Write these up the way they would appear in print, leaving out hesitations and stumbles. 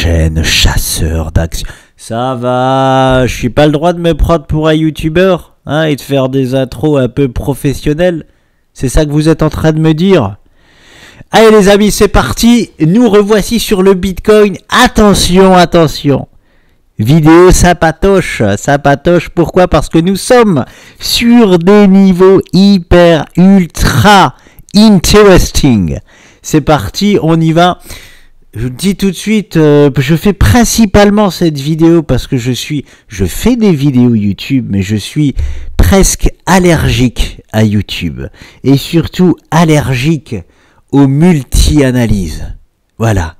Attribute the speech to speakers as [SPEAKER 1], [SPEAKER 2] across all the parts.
[SPEAKER 1] chaîne chasseur d'action. Ça va, je suis pas le droit de me prendre pour un youtubeur, hein, et de faire des intros un peu professionnelles. C'est ça que vous êtes en train de me dire? Allez les amis, c'est parti, nous revoici sur le Bitcoin. Attention, attention. Vidéo sapatoche, pourquoi? Parce que nous sommes sur des niveaux hyper, ultra interesting. C'est parti, on y va. Je vous dis tout de suite, je fais principalement cette vidéo parce que je fais des vidéos YouTube, mais je suis presque allergique à YouTube. Et surtout allergique aux multi-analyses. Voilà.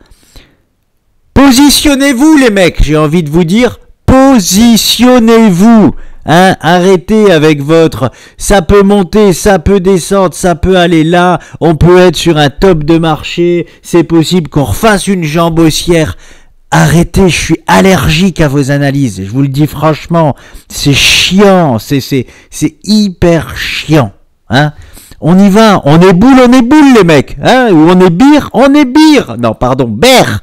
[SPEAKER 1] Positionnez-vous les mecs, j'ai envie de vous dire, positionnez-vous. Hein, arrêtez avec votre ça peut monter, ça peut descendre, ça peut aller là, on peut être sur un top de marché, c'est possible qu'on refasse une jambe haussière. Arrêtez, je suis allergique à vos analyses, je vous le dis franchement, c'est chiant, c'est hyper chiant. Hein. On y va, on est boule les mecs, hein, ou on est bire, non pardon, bear.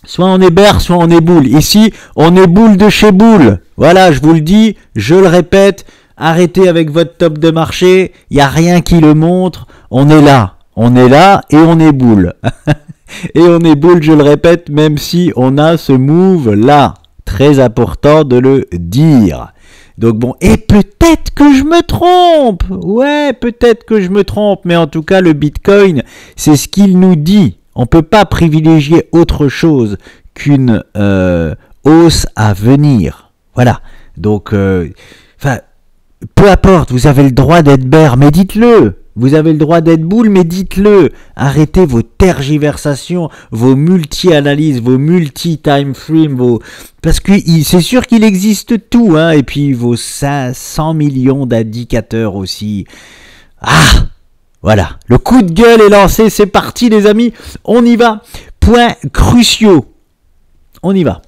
[SPEAKER 1] Soit on est bear, soit on est boule. Ici, on est boule de chez boule. Voilà, je vous le dis, je le répète, arrêtez avec votre top de marché, il n'y a rien qui le montre, on est là et on est boule. Et on est boule, je le répète, même si on a ce move là. Très important de le dire. Donc bon, et peut-être que je me trompe. Ouais, peut-être que je me trompe, mais en tout cas, le Bitcoin, c'est ce qu'il nous dit. On ne peut pas privilégier autre chose qu'une hausse à venir. Voilà. Donc, peu importe, vous avez le droit d'être bear, mais dites-le. Vous avez le droit d'être boule, mais dites-le. Arrêtez vos tergiversations, vos multi-analyses, vos multi-time frames, parce que c'est sûr qu'il existe tout, hein, et puis vos 500 millions d'indicateurs aussi. Ah! Voilà, le coup de gueule est lancé, c'est parti les amis, on y va. Points cruciaux, on y va.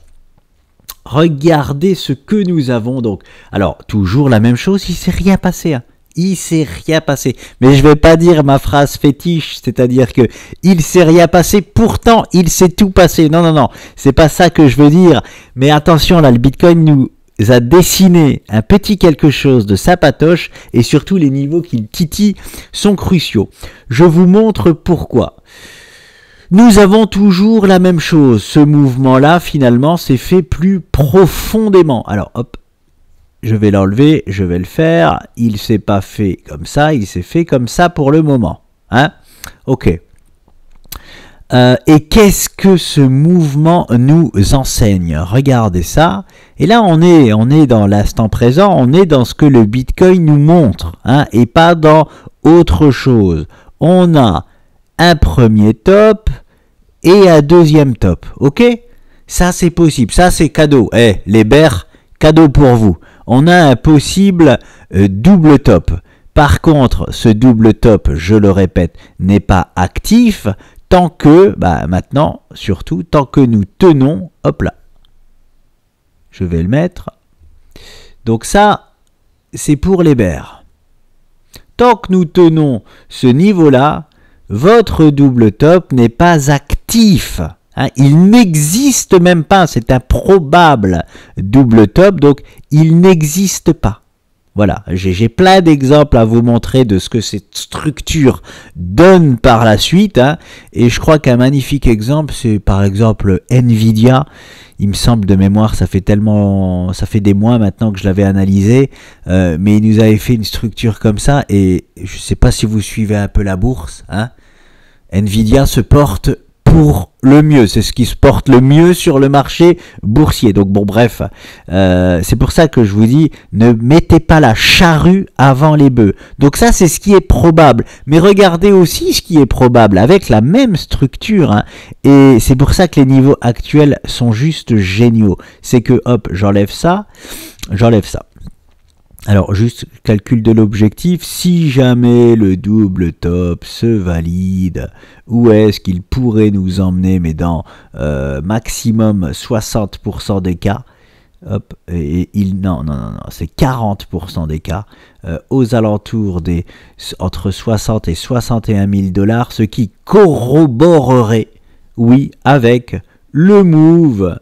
[SPEAKER 1] Regardez ce que nous avons donc. Alors, toujours la même chose, il ne s'est rien passé. Hein. Il s'est rien passé. Mais je ne vais pas dire ma phrase fétiche, c'est-à-dire que il s'est rien passé, pourtant il s'est tout passé. Non, non, non, c'est pas ça que je veux dire. Mais attention, là, le Bitcoin nous a dessiné un petit quelque chose de sapatoche et surtout les niveaux qu'il titille sont cruciaux. Je vous montre pourquoi. Nous avons toujours la même chose. Ce mouvement-là, finalement, s'est fait plus profondément. Alors, hop, je vais l'enlever, je vais le faire. Il s'est pas fait comme ça, il s'est fait comme ça pour le moment. Hein? Ok. Et qu'est-ce que ce mouvement nous enseigne? Regardez ça. Et là, on est dans l'instant présent, on est dans ce que le Bitcoin nous montre, hein, et pas dans autre chose. On a un premier top et un deuxième top. Ok? Ça, c'est possible. Ça, c'est cadeau. Eh, les bears, cadeau pour vous. On a un possible double top. Par contre, ce double top, je le répète, n'est pas actif. Tant que, maintenant, surtout, tant que nous tenons, hop là, je vais le mettre. Donc ça, c'est pour les bears. Tant que nous tenons ce niveau-là, votre double top n'est pas actif. Hein, il n'existe même pas, c'est un probable double top, donc il n'existe pas. Voilà, j'ai plein d'exemples à vous montrer de ce que cette structure donne par la suite. Hein, et je crois qu'un magnifique exemple, c'est par exemple Nvidia. Il me semble de mémoire, ça fait des mois maintenant que je l'avais analysé. Mais il nous avait fait une structure comme ça. Et je ne sais pas si vous suivez un peu la bourse. Hein, Nvidia se porte pour le mieux, c'est ce qui se porte le mieux sur le marché boursier. Donc bon, bref, c'est pour ça que je vous dis, ne mettez pas la charrue avant les bœufs. Donc ça, c'est ce qui est probable. Mais regardez aussi ce qui est probable avec la même structure. Hein, et c'est pour ça que les niveaux actuels sont juste géniaux. C'est que, hop, j'enlève ça. Alors, juste calcul de l'objectif, si jamais le double top se valide, où est-ce qu'il pourrait nous emmener, mais dans maximum 60% des cas, hop, et non, c'est 40% des cas, aux alentours des entre 60 et 61 000 $, ce qui corroborerait, oui, avec le move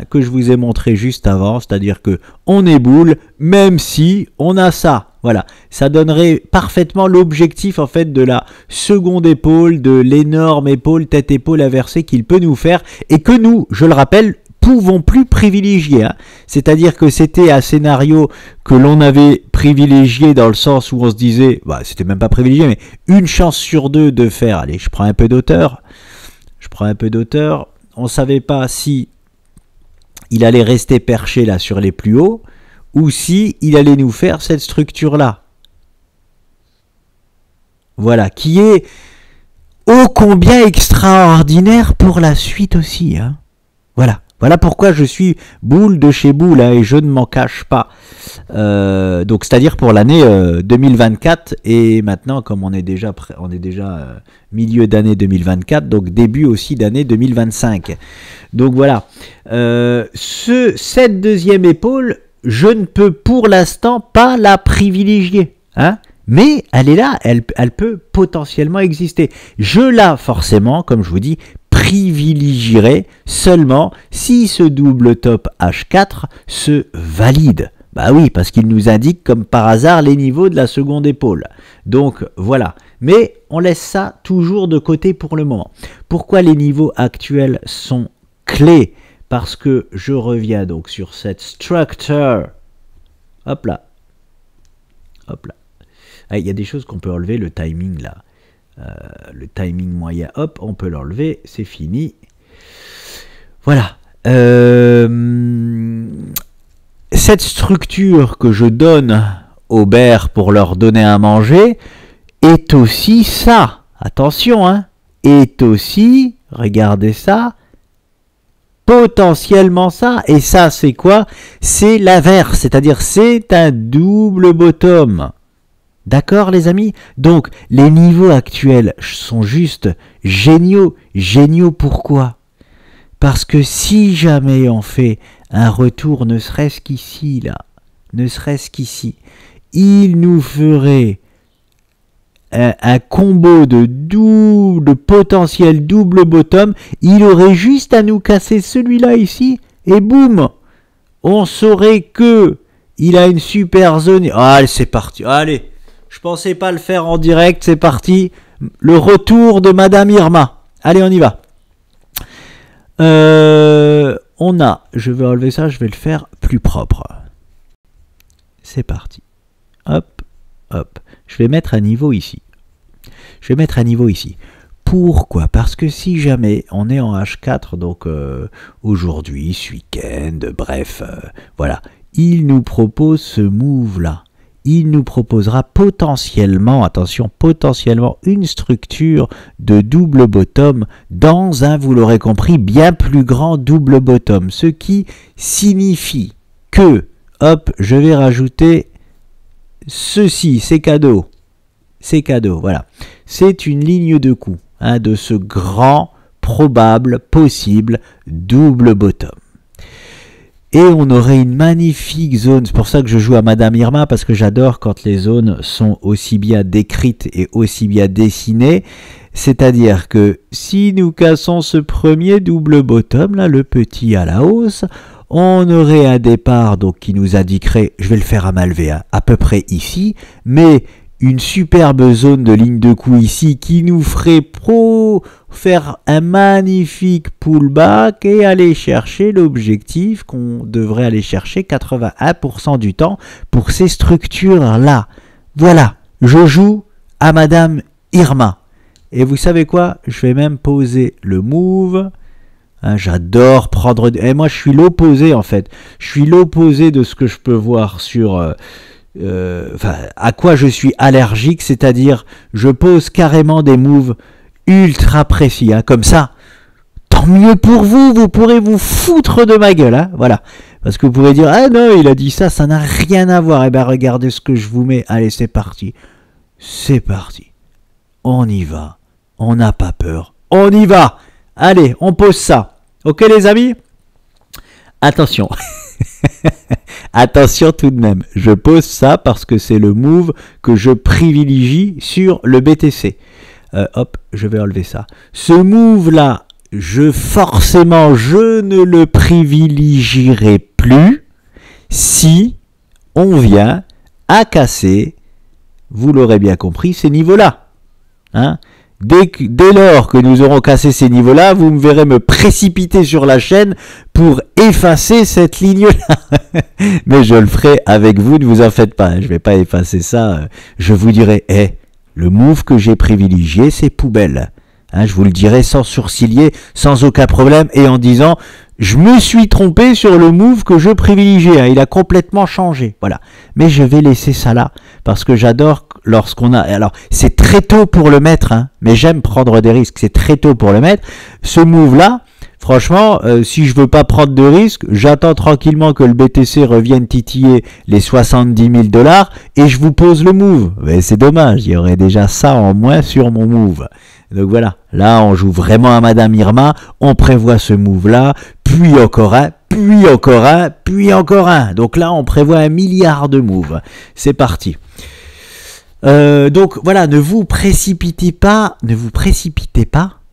[SPEAKER 1] que je vous ai montré juste avant, c'est-à-dire que on est boule, même si on a ça. Voilà, ça donnerait parfaitement l'objectif en fait de la seconde épaule, de l'énorme épaule, tête-épaule inversée qu'il peut nous faire et que nous, je le rappelle, pouvons plus privilégier. C'est-à-dire que c'était un scénario que l'on avait privilégié dans le sens où on se disait, c'était même pas privilégié, mais une chance sur deux de faire, allez, je prends un peu d'auteur, on savait pas si il allait rester perché là sur les plus hauts, ou si il allait nous faire cette structure-là. Voilà, qui est ô combien extraordinaire pour la suite aussi. Voilà pourquoi je suis boule de chez boule et je ne m'en cache pas. Donc c'est-à-dire pour l'année 2024 et maintenant comme on est déjà milieu d'année 2024, donc début aussi d'année 2025. Donc voilà, cette deuxième épaule, je ne peux pour l'instant pas la privilégier, mais elle est là, elle peut potentiellement exister. Je la forcément, comme je vous dis, privilégierai seulement si ce double top H4 se valide. Bah oui, parce qu'il nous indique comme par hasard les niveaux de la seconde épaule. Donc voilà, mais on laisse ça toujours de côté pour le moment. Pourquoi les niveaux actuels sont clés? Parce que je reviens donc sur cette structure. Hop là. Ah, il y a des choses qu'on peut enlever, le timing là. Le timing moyen, hop, on peut l'enlever, c'est fini. Voilà. Cette structure que je donne aux bers pour leur donner à manger est aussi ça. Attention, est aussi, regardez ça, potentiellement ça. Et ça, c'est quoi? C'est l'inverse, c'est-à-dire c'est un double bottom. D'accord les amis? Donc les niveaux actuels sont juste géniaux. Géniaux pourquoi? Parce que si jamais on fait un retour ne serait-ce qu'ici il nous ferait un combo de potentiel double bottom, il aurait juste à nous casser celui-là ici et boum, on saurait que il a une super zone. Allez, c'est parti, allez. Je pensais pas le faire en direct, c'est parti. Le retour de Madame Irma. Allez, on y va. Je vais enlever ça, je vais le faire plus propre. C'est parti. Hop. Je vais mettre un niveau ici. Pourquoi? Parce que si jamais on est en H4, donc aujourd'hui, ce week-end, bref, voilà, il nous propose ce move-là. Il nous proposera potentiellement, attention, potentiellement une structure de double bottom dans un, vous l'aurez compris, bien plus grand double bottom. Ce qui signifie que, hop, je vais rajouter ceci, c'est cadeau, voilà. C'est une ligne de coup de ce grand, probable, possible double bottom. Et on aurait une magnifique zone, c'est pour ça que je joue à Madame Irma, parce que j'adore quand les zones sont aussi bien décrites et aussi bien dessinées. C'est-à-dire que si nous cassons ce premier double bottom, là, le petit à la hausse, on aurait un départ donc, qui nous indiquerait, je vais le faire à main levée, à peu près ici, mais une superbe zone de ligne de coup ici qui nous ferait faire un magnifique pullback et aller chercher l'objectif qu'on devrait aller chercher 81% du temps pour ces structures-là. Voilà, je joue à Madame Irma. Et vous savez quoi? Je vais même poser le move. J'adore prendre... Et moi, je suis l'opposé, en fait. Je suis l'opposé de ce que je peux voir sur... à quoi je suis allergique, c'est-à-dire je pose carrément des moves ultra précis, comme ça, tant mieux pour vous, vous pourrez vous foutre de ma gueule, voilà, parce que vous pourrez dire, ah non, il a dit ça, ça n'a rien à voir, et bien regardez ce que je vous mets, allez c'est parti, on y va, on n'a pas peur, on y va, allez, on pose ça, ok les amis, attention. Attention tout de même, je pose ça parce que c'est le move que je privilégie sur le BTC. Hop, je vais enlever ça. Ce move là, forcément, je ne le privilégierai plus si on vient à casser, vous l'aurez bien compris, ces niveaux-là. Hein? Dès lors que nous aurons cassé ces niveaux-là, vous me verrez me précipiter sur la chaîne pour effacer cette ligne-là. Mais je le ferai avec vous, ne vous en faites pas. Je ne vais pas effacer ça. Je vous dirai, le move que j'ai privilégié, c'est poubelle. Hein, je vous le dirai sans sourciller, sans aucun problème, et en disant, je me suis trompé sur le move que je privilégiais. Hein, il a complètement changé. Voilà. Mais je vais laisser ça là, parce que j'adore lorsqu'on a... Alors, c'est très tôt pour le mettre, hein, mais j'aime prendre des risques. C'est très tôt pour le mettre. Ce move-là, franchement, si je veux pas prendre de risques, j'attends tranquillement que le BTC revienne titiller les 70 000 $ et je vous pose le move. Mais c'est dommage, il y aurait déjà ça en moins sur mon move. Donc voilà, là on joue vraiment à Madame Irma, on prévoit ce move-là, puis encore un, puis encore un, puis encore un. Donc là on prévoit 1 milliard de moves. C'est parti. Donc voilà, ne vous précipitez pas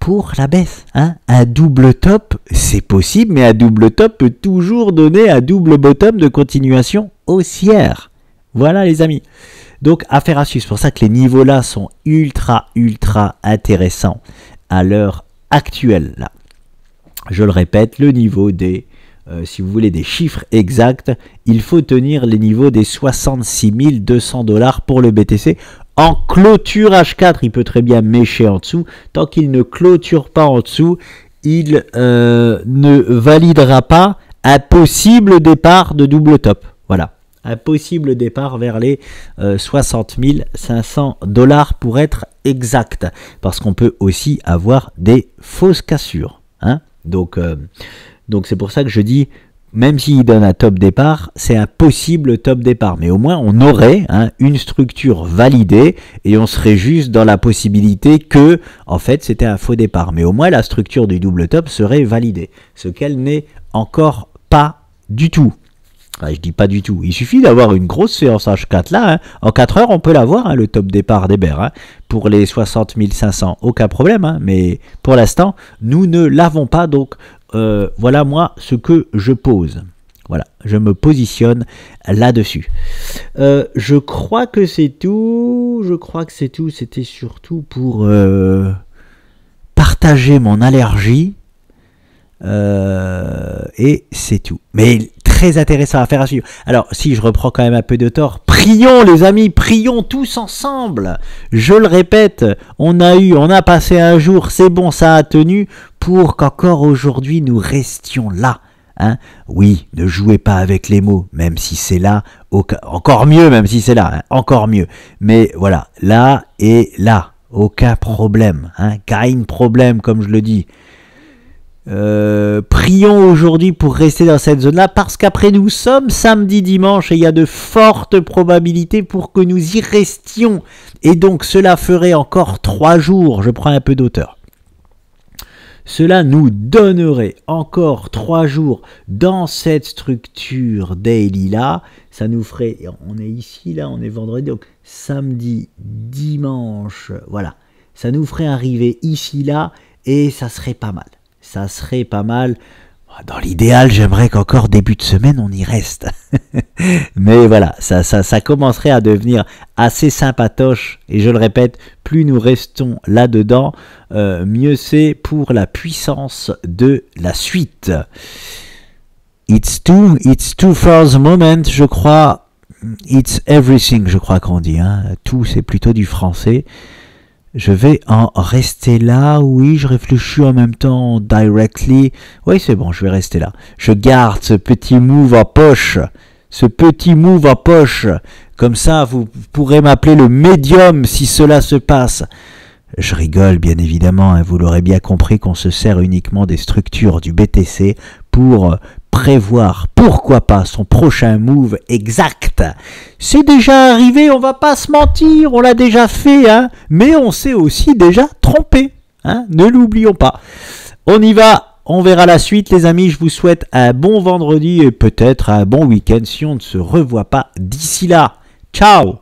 [SPEAKER 1] pour la baisse. Hein. Un double top, c'est possible, mais un double top peut toujours donner un double bottom de continuation haussière. Voilà les amis. Donc affaire à suivre. C'est pour ça que les niveaux là sont ultra intéressants à l'heure actuelle. Là. Je le répète, le niveau des... si vous voulez des chiffres exacts, il faut tenir les niveaux des 66 200 $ pour le BTC. En clôture H4, il peut très bien mécher en dessous. Tant qu'il ne clôture pas en dessous, il ne validera pas un possible départ de double top. Voilà, un possible départ vers les 60 500 $ pour être exact. Parce qu'on peut aussi avoir des fausses cassures. Hein. Donc c'est pour ça que je dis, même s'il donne un top départ, c'est un possible top départ. Mais au moins, on aurait une structure validée et on serait juste dans la possibilité que, en fait, c'était un faux départ. Mais au moins, la structure du double top serait validée. Ce qu'elle n'est encore pas du tout. Enfin, je dis pas du tout. Il suffit d'avoir une grosse séance H4 là. Hein. En 4 heures, on peut l'avoir, le top départ des bears. Hein, pour les 60 500. Aucun problème. Hein, mais pour l'instant, nous ne l'avons pas. Donc, voilà moi ce que je pose. Voilà, je me positionne là-dessus. Je crois que c'est tout. C'était surtout pour partager mon allergie. Et c'est tout. Mais très intéressant à faire à suivre. Alors, si je reprends quand même un peu de tort, prions les amis, prions tous ensemble. Je le répète, on a passé un jour, c'est bon, ça a tenu, pour qu'encore aujourd'hui nous restions là. Hein. Oui, ne jouez pas avec les mots, même si c'est là, encore mieux, même si c'est là, hein, encore mieux. Mais voilà, là et là, aucun problème. Hein. Kein problème, comme je le dis. Prions aujourd'hui pour rester dans cette zone-là, parce qu'après nous sommes samedi, dimanche, et il y a de fortes probabilités pour que nous y restions. Et donc cela ferait encore 3 jours, je prends un peu d'auteur. Cela nous donnerait encore 3 jours dans cette structure daily là. Ça nous ferait, on est ici là, on est vendredi, donc samedi, dimanche, voilà. Ça nous ferait arriver ici là et ça serait pas mal. Ça serait pas mal. Dans l'idéal, j'aimerais qu'encore début de semaine, on y reste. Mais voilà, ça commencerait à devenir assez sympatoche. Et je le répète, plus nous restons là-dedans, mieux c'est pour la puissance de la suite. It's too for the moment, je crois. It's everything, je crois qu'on dit. Hein. Tout, c'est plutôt du français. Je vais en rester là, oui, je réfléchis en même temps directly. Oui, c'est bon, je vais rester là. Je garde ce petit move en poche. Comme ça, vous pourrez m'appeler le médium si cela se passe. Je rigole, bien évidemment, hein, vous l'aurez bien compris qu'on se sert uniquement des structures du BTC pour prévoir, pourquoi pas, son prochain move exact. C'est déjà arrivé, on va pas se mentir, on l'a déjà fait, hein, mais on s'est aussi déjà trompé, hein, ne l'oublions pas. On y va, on verra la suite les amis, je vous souhaite un bon vendredi et peut-être un bon week-end si on ne se revoit pas d'ici là. Ciao!